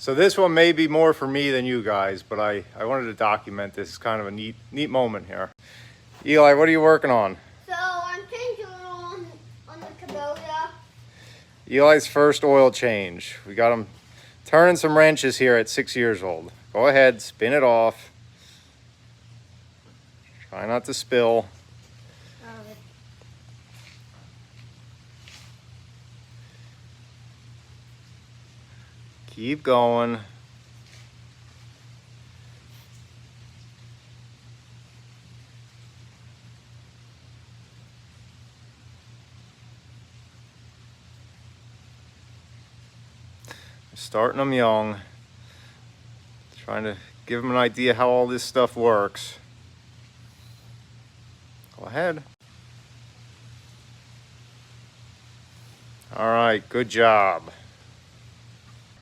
So this one may be more for me than you guys, but I wanted to document this. It's kind of a neat moment here. Eli, what are you working on? So I'm changing on the Kubota. Eli's first oil change. We got him turning some wrenches here at 6 years old. Go ahead, spin it off. Try not to spill. Keep going. Starting them young. Trying to give them an idea how all this stuff works. Go ahead. All right, good job.